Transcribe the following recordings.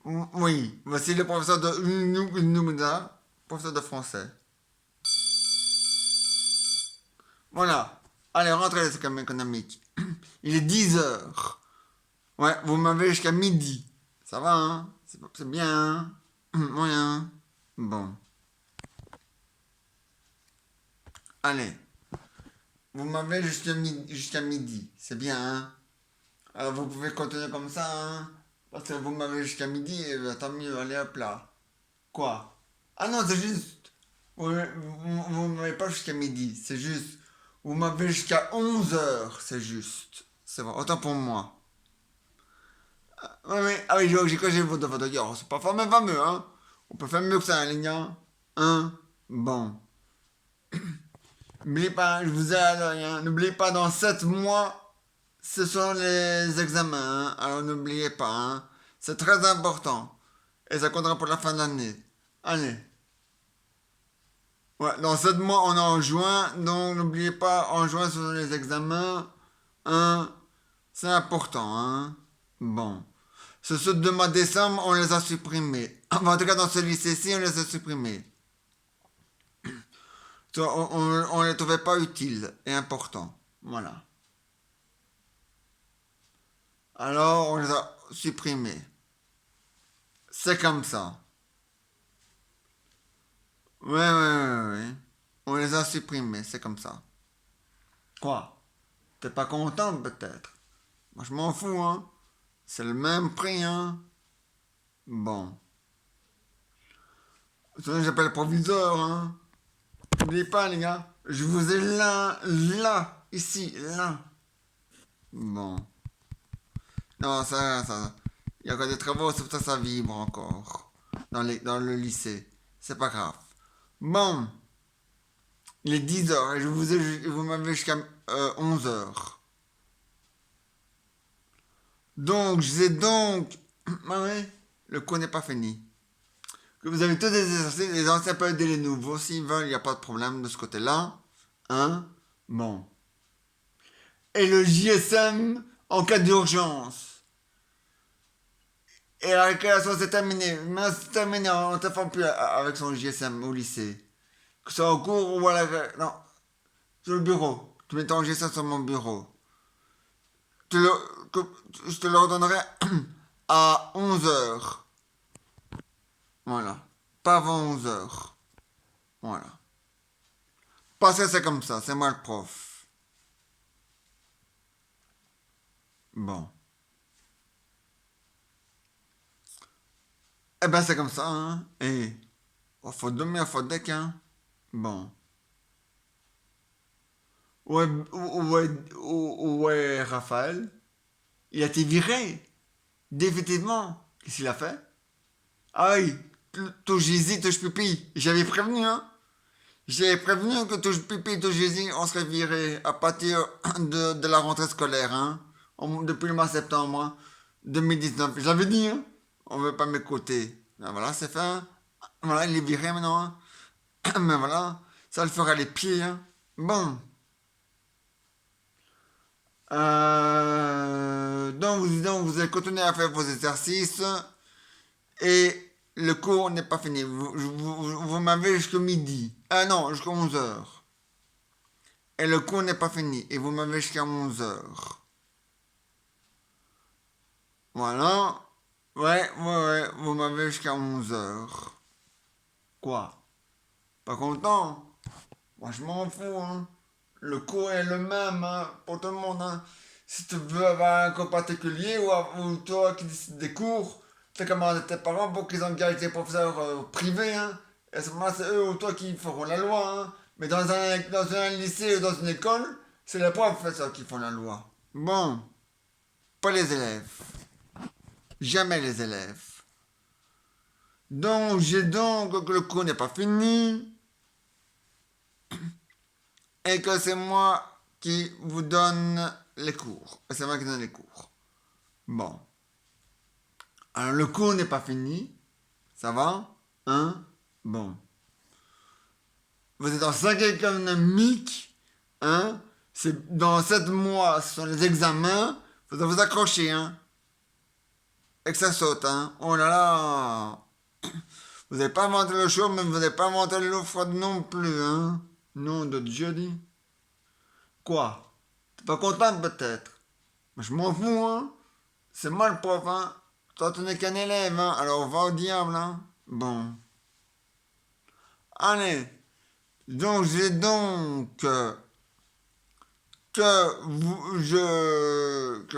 Oui, voici le professeur de Numida, professeur de français. Voilà. Allez, rentrez, c'est comme économique. Il est 10 heures. Ouais, vous m'avez jusqu'à midi. Ça va, hein? C'est bien, hein? Moyen. Bon. Allez. Vous m'avez jusqu'à midi. C'est bien, hein? Alors vous pouvez continuer comme ça, hein? Parce que vous m'avez jusqu'à midi, et tant mieux, allez hop là. Quoi? Ah non, c'est juste. Vous m'avez pas jusqu'à midi, c'est juste. Vous m'avez jusqu'à 11 heures, c'est juste. C'est bon, autant pour moi. Ouais, ouais. Ah oui, j'ai corrigé votre d'ailleurs. C'est pas fameux, hein. On peut faire mieux que ça, les gars. Hein? Bon. N'oubliez pas, je vous ai hein. N'oubliez pas, dans 7 mois, ce sont les examens, hein. Alors n'oubliez pas, hein. C'est très important. Et ça comptera pour la fin de l'année. Allez. Ouais, dans 7 mois, on est en juin, donc n'oubliez pas, en juin, ce sont les examens. Hein, c'est important, hein. Bon. Ceux de mois de décembre, on les a supprimés. Enfin, en tout cas, dans ce lycée-ci, on les a supprimés. On les trouvait pas utiles et importants. Voilà. Alors, on les a supprimés. C'est comme ça. Ouais. On les a supprimés, c'est comme ça. Quoi? T'es pas content, peut-être? Moi, je m'en fous, hein. C'est le même prix, hein. Bon. Sinon, j'appelle le proviseur, hein. N'oubliez pas, les gars. Je vous ai là, ici, là. Bon. Non, ça. Il y a encore des travaux, c'est pour ça que ça vibre encore. Dans le lycée. C'est pas grave. Bon. Il est 10 heures et vous m'avez jusqu'à 11 heures. Donc, je disais donc. Ah ouais, le cours n'est pas fini. Que vous avez tous des exercices, les anciens peuvent aider les nouveaux. S'ils veulent, il n'y a pas de problème de ce côté-là. Hein? Bon. Et le JSM en cas d'urgence. Et la récréation c'est terminé. Mais c'est terminé, on ne te forme plus avec son JSM au lycée. Que ce soit au cours ou à la... Non, sur le bureau. Tu mets ton GSM sur mon bureau. Tu le, que, je te le redonnerai à 11 heures. Voilà. Pas avant 11 heures. Voilà. Parce que c'est comme ça, c'est moi le prof. Bon. Eh ben c'est comme ça, hein. Et oh, faut dormir, faut deck, hein. Bon. Ouais, Raphaël. Il a été viré. Définitivement. Qu'est-ce qu'il a fait? Ah oui, touche Jésus, touche pipi. J'avais prévenu, hein. J'avais prévenu que touche pipi, touche Jésus, on serait viré à partir de la rentrée scolaire, hein. Depuis le mois de septembre, hein, 2019. J'avais dit, hein. On veut pas m'écouter. Ben voilà, c'est fait, hein. Voilà, il est viré maintenant, hein. Mais voilà, ça le fera les pieds, hein. Bon. Donc vous allez continuer à faire vos exercices et le cours n'est pas fini. Vous m'avez jusqu'au midi. Ah non, jusqu'à 11 heures. Et le cours n'est pas fini et vous m'avez jusqu'à 11 heures. Voilà. Ouais, vous m'avez jusqu'à 11 heures. Quoi? Pas content? Moi je m'en fous, hein. Le cours est le même, hein, pour tout le monde, hein. Si tu veux avoir un cours particulier ou toi qui décides des cours, fais commander tes parents pour qu'ils engagent des professeurs privés, hein. Et à ce moment-là, c'est eux ou toi qui feront la loi, hein. Mais dans un lycée ou dans une école, c'est les professeurs qui font la loi. Bon, pas les élèves. Jamais les élèves. Donc, j'ai donc que le cours n'est pas fini et que c'est moi qui vous donne les cours. C'est moi qui donne les cours. Bon. Alors, le cours n'est pas fini. Ça va? Hein? Bon. Vous êtes en 5 économique. Hein? C'est dans 7 mois, ce sont les examens. Vous devez vous accrocher, hein? et que ça saute, hein. Oh là là. Vous n'avez pas inventé le chaud, mais vous n'avez pas inventé l'eau froide non plus, hein. Nom de Dieu dit. Quoi? T'es pas content peut-être? Mais je m'en fous, hein. C'est moi le prof, hein. Toi, tu n'es qu'un élève, hein. Alors va au diable, hein. Bon. Allez. Donc, j'ai donc que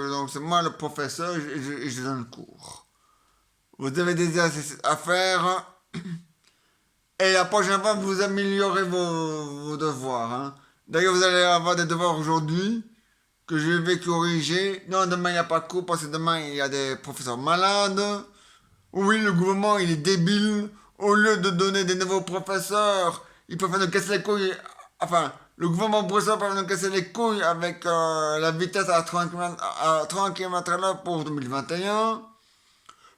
donc c'est moi le professeur et je donne cours. Vous avez des exercices à faire et la prochaine fois vous améliorez vos devoirs, hein. D'ailleurs, vous allez avoir des devoirs aujourd'hui que je vais corriger. Non, demain il n'y a pas cours parce que demain il y a des professeurs malades. Oui, le gouvernement il est débile. Au lieu de donner des nouveaux professeurs, ils peuvent nous casser les couilles. Enfin, le gouvernement bruxellois peut nous casser les couilles avec la vitesse à 30 km à l'heure pour 2021.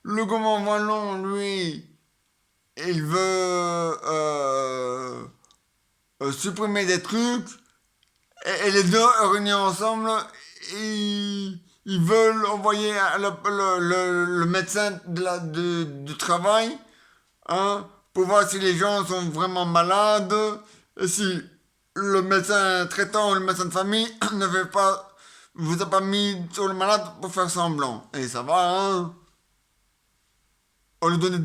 Le gouvernement wallon, lui, il veut supprimer des trucs. Et les deux réunis ensemble, ils veulent envoyer le médecin du travail, hein, pour voir si les gens sont vraiment malades, et si le médecin traitant ou le médecin de famille ne veut pas, vous a pas mis sur le malade pour faire semblant. Et ça va, hein. On lui donne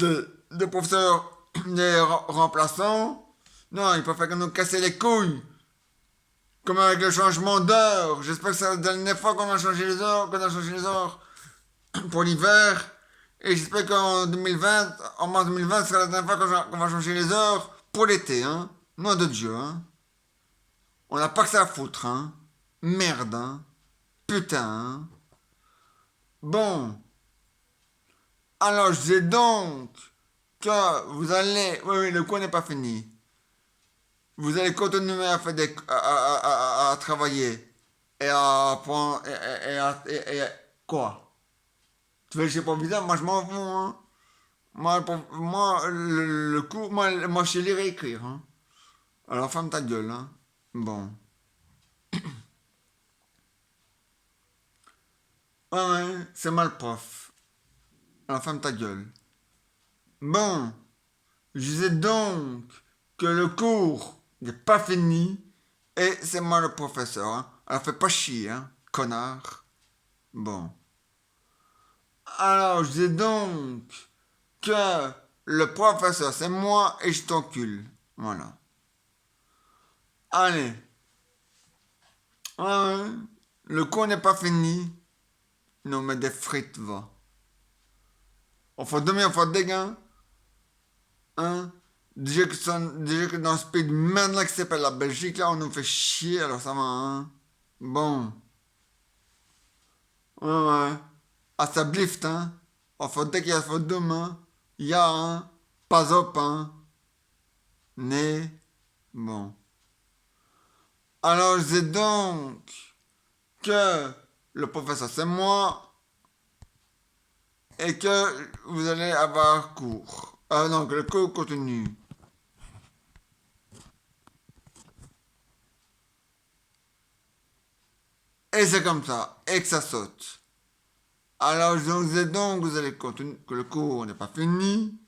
des professeurs, des remplaçants. Non, ils peuvent faire que nous casser les couilles. Comme avec le changement d'heure. J'espère que c'est la dernière fois qu'on a changé les heures, pour l'hiver. Et j'espère qu'en 2020, en mars 2020, ce sera la dernière fois qu'on va changer les heures pour l'été, hein. Nom de Dieu, hein. On n'a pas que ça à foutre, hein. Merde, hein. Putain, hein. Bon. Alors, je dis donc que vous allez... Oui, oui, le cours n'est pas fini. Vous allez continuer à faire à travailler. Et à apprendre... quoi? Tu veux que je pas bizarre? Moi, je m'en fous, hein. Moi, le cours, moi, je sais lire et écrire, hein. Alors, ferme ta gueule, hein. Bon. Ouais, ouais, c'est moi le prof. Alors, ferme ta gueule. Bon. Je disais donc que le cours n'est pas fini et c'est moi le professeur, hein. Alors, fais pas chier, hein, connard. Bon. Alors, je disais donc que le professeur, c'est moi et je t'encule. Voilà. Allez. Ouais, ouais. Le cours n'est pas fini. Non, mais des frites, va. On fait demi, on fait des gains. Hein? Déjà que dans ce pays de merde là qui s'appelle la Belgique, là, on nous fait chier, alors ça va, hein? Bon. Ouais, ouais. Ah, ça blift, hein? On fait dès qu'il y a fait demain. Il y a, hein? Pas op, hein? Né. Bon. Alors, je dis donc que le professeur, c'est moi et que vous allez avoir cours. Ah non, que le cours continue. Et c'est comme ça, et que ça saute. Alors, je vous dis donc que vous allez continuer, que le cours n'est pas fini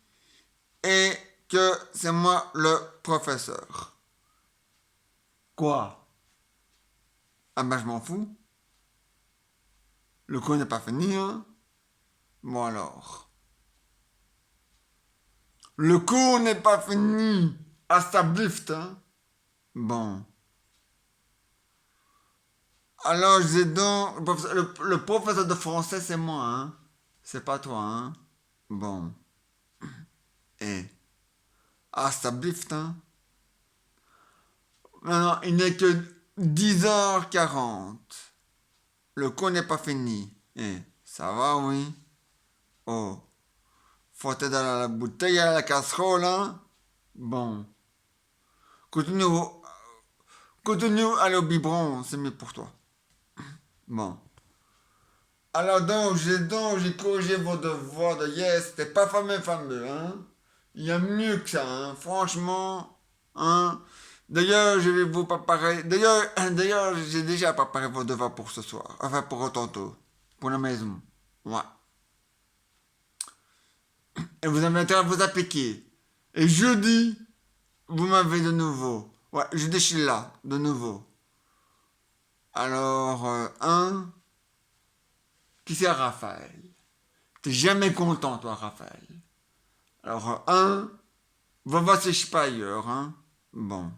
et que c'est moi le professeur. Quoi? Ah ben, je m'en fous. Le cours n'est pas fini, hein? Bon alors. Le cours n'est pas fini. À Stablift, hein? Bon. Alors, j'ai donc... Le professeur de français, c'est moi, hein? C'est pas toi, hein? Bon. Et... À Stablift, hein? Non, non, il n'est que 10h40. Le cours n'est pas fini. Eh, ça va, oui? Oh. Faut être dans la bouteille à la casserole, hein? Bon. Continue, continue à aller au biberon, c'est mieux pour toi. Bon. Alors j'ai corrigé vos devoirs de yes, c'était pas fameux, hein. Il y a mieux que ça, hein. Franchement, hein. D'ailleurs, je vais vous préparer. D'ailleurs, j'ai déjà préparé vos devoirs pour ce soir. Enfin, pour tantôt. Pour la maison. Ouais. Et vous avez intérêt à vous appliquer. Et jeudi, vous m'avez de nouveau. Ouais, jeudi, je suis là, de nouveau. Alors, qui c'est Raphaël? T'es jamais content, toi, Raphaël. Alors, va voir si je suis pas ailleurs, hein. Bon.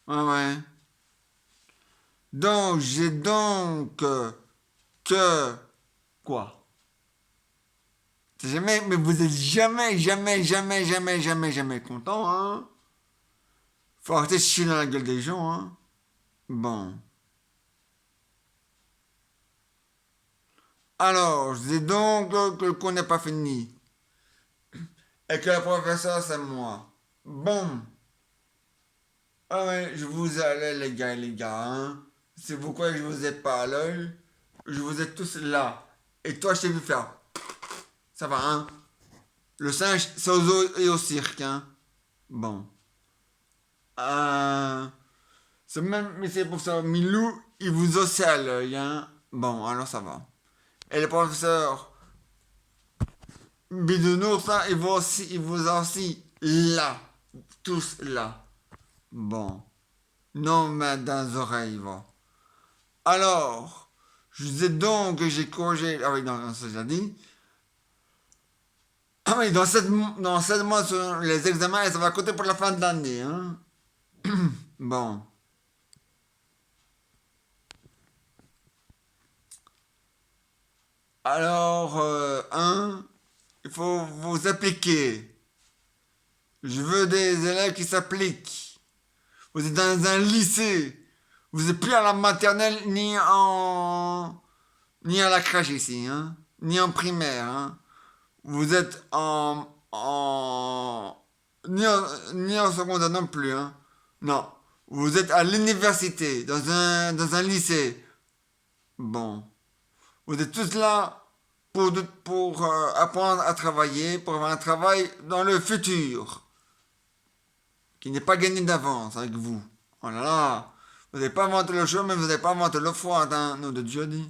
Ouais, ouais. Donc, j'ai donc que... Quoi? T'es jamais... Mais vous êtes jamais, jamais, jamais, jamais, jamais, jamais content, hein. Faut arrêter de chier dans la gueule des gens, hein. Bon. Alors, je dis donc que le cours n'est pas fini. Et que le professeur, c'est moi. Bon. Ah ouais, je vous ai à l'œil, les gars, hein. Si vous croyez que je vous ai pas à l'œil, je vous ai tous là. Et toi, je t'ai vu faire. Ça va, hein? Le singe, c'est aux zoo et au cirque, hein? Bon. Euh, c'est même, mais c'est pour ça, Milou, il vous osse à l'œil, hein? Bon, alors ça va. Et le professeur Bidounours, ça, il vous a aussi là. Tous là. Bon. Non, mais dans les oreilles, va. Alors, je disais donc que j'ai corrigé. Ah oui, non, ça j'ai dit. Ah oui, dans 7 mois, sur les examens, et ça va compter pour la fin de l'année, hein. Bon. Alors, il faut vous appliquer. Je veux des élèves qui s'appliquent. Vous êtes dans un lycée. Vous n'êtes plus à la maternelle ni à la crèche ici, hein. Ni en primaire, hein. Vous êtes ni en secondaire non plus, hein. Non. Vous êtes à l'université, dans un lycée. Bon. Vous êtes tous là pour apprendre à travailler, pour avoir un travail dans le futur, qui n'est pas gagné d'avance avec vous. Oh là là. Vous n'avez pas inventé le chaud, mais vous n'avez pas inventé l'eau froide, hein. Nous de Dieu dit.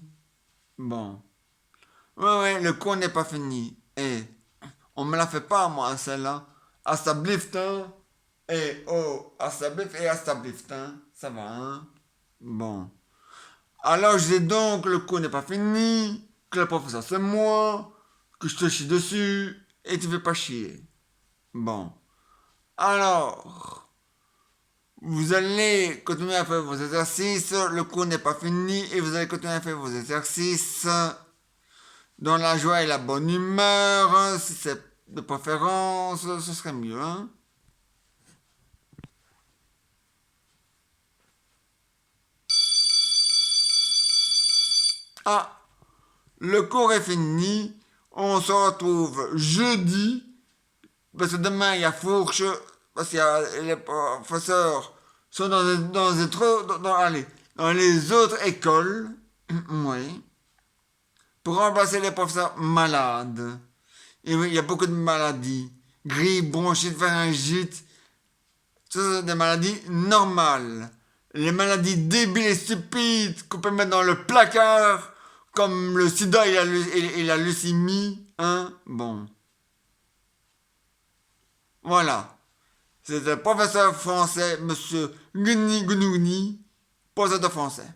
Bon. Ouais, ouais, le cours n'est pas fini. Et on me la fait pas, moi, celle-là. Hasta bliftin. Et oh, hasta blif et hasta bliftin. Ça va, hein? Bon. Alors, je dis donc, le cours n'est pas fini. Que le professeur, c'est moi. Que je te chie dessus. Et tu veux pas chier. Bon. Alors, vous allez continuer à faire vos exercices. Le cours n'est pas fini. Et vous allez continuer à faire vos exercices dans la joie et la bonne humeur. Si c'est de préférence, ce serait mieux, hein? Ah, le cours est fini. On se retrouve jeudi. Parce que demain, il y a fourche. Parce que les professeurs sont allez, dans les autres écoles. Oui. Pour remplacer les professeurs malades. Et oui, il y a beaucoup de maladies. Grippe, bronchite, pharyngite. Ce sont des maladies normales. Les maladies débiles et stupides qu'on peut mettre dans le placard, comme le sida et la leucémie, hein, bon. Voilà. C'est le professeur français, monsieur Guni Gounouni, professeur de français.